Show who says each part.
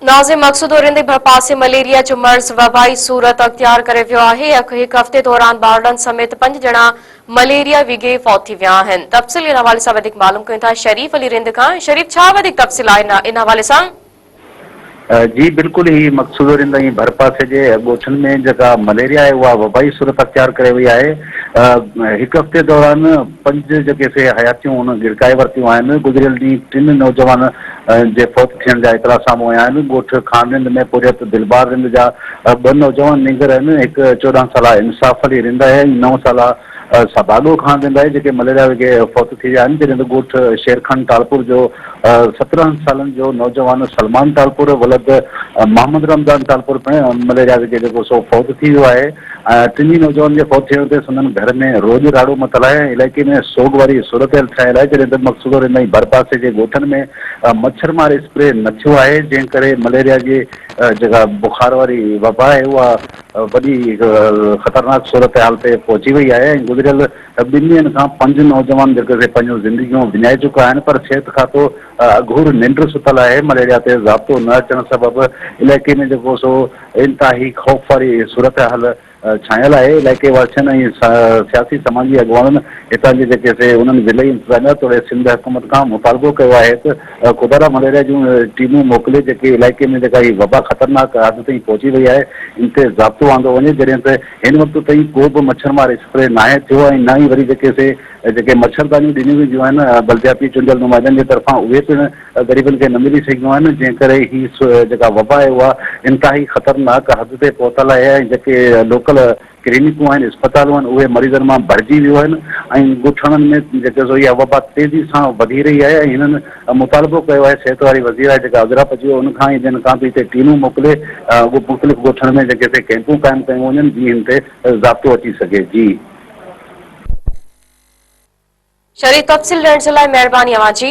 Speaker 1: Nazim मक़सूदोरिंदे भरपासे malaria जो मर्ज़ वबाई सूरत अख्तियार करे वियो आहे। हिक हफ़्ते दौरान ॿारनि समेत 5 ॼणा मलेरिया विघे फौत थी विया आहिनि। तफ़सील इन हवाले सां वधीक मालूम कयूं था शरीफ़ अली रिंद खां। शरीफ़, छा वधीक तफ़सील आहे इन हवाले सां?
Speaker 2: जी बिल्कुल ही मक़सूदो रिंद ऐं भरपासे जे ॻोठनि में जेका मलेरिया आहे उहा वबाई सूरत अख्तियार करे वई आहे। हिक हफ़्ते दौरान 5 जेके से हयातियूं हुन गिरकाए वरितियूं आहिनि। गुज़िरियल ॾींहुं 3 नौजवान जे फौत थियण जा इतला साम्हूं आया आहिनि। ॻोठ खान रिंद में पुरियत दिलबार रिंद जा 2 नौजवान नींगर आहिनि। हिक 14 साला इंसाफ़ अली रिंद आहे ऐं 9 साला सबागो खान रिंद आहे, जेके मलेरिया विघे फौत थी विया आहिनि। जॾहिं त ॻोठ शेरखान टालपुर जो 17 सालनि जो नौजवान सलमान टालपुर वलद मोहम्मद रमज़ान टालपुर पिणु मलेरिया विघे जेको सो फौत थी वियो आहे। टिनी नौजवान जे फौत थियण ते हुननि घर में रोज़ राड़ो मथल आहे। इलाइक़े में सोग वारी सूरत ठहियल आहे। जॾहिं त मक़सूदो रिंद ऐं भरपासे जे ॻोठनि में मच्छरमार स्प्रे न थियो आहे, जंहिं करे मलेरिया जी जेका बुखार वारी वबा आहे उहा वॾी ख़तरनाक सूरत हाल ते पहुची वई आहे। ऐं गुज़िरियल 2 ॾींहंनि खां 5 नौजवान जेके पंहिंजूं ज़िंदगियूं विञाए चुका आहिनि, पर सिहत खातो अघूर निंड सुतल आहे। मलेरिया ते ज़ाब्तो न अचण सबबि इलाइक़े में जेको सो इंतिहाई ख़ौफ़ वारी सूरत हाल छायल आहे। इलाइक़े वासियुनि ऐं सियासी समाजी अॻुवाननि हितां जे जेके से उन्हनि ज़िले इंतज़ामिया तोड़े सिंध हुकूमत खां मुतालबो कयो आहे त ख़ुदा मलेरिया जूं टीमूं मोकिले जेके इलाइक़े में जेका हीअ वबा ख़तरनाक हद ताईं पहुची वई आहे, इन ते ज़ाब्तो आंदो वञे। जॾहिं त हिन वक़्त ताईं को बि मच्छरमार स्प्रे नाहे थियो ऐं न ई वरी जेके मच्छरदानियूं ॾिनियूं वेंदियूं आहिनि बलदियाती चूंडियल नुमाइंदनि जे तरफ़ां उहे पिणु ग़रीबनि खे न मिली सघियूं आहिनि, जंहिं करे हीअ जेका वबा आहे उहा इंतिहाई ख़तरनाक हद ते पहुतल आहे। ऐं जेके लोकल क्लिनिकूं आहिनि, अस्पतालूं आहिनि, उहे मरीज़नि मां भरिजी वियूं आहिनि ऐं ॻोठणनि में जेके सो इहा वबा तेज़ी सां वधी रही आहे। ऐं हिननि मुतालबो कयो आहे सिहत वारी वज़ीर आहे जेका अज़रा पची उन खां ई जिन खां बि हिते टीमूं मोकिले मुख़्तलिफ़ ॻोठनि में जेके से कैंपूं क़ाइमु कयूं वञनि जीअं हिन ते ज़ाब्तो अची सघे। जी
Speaker 1: शरीफ़, तफ़सील ॾियण जे लाइ महिरबानी अव्हां जी।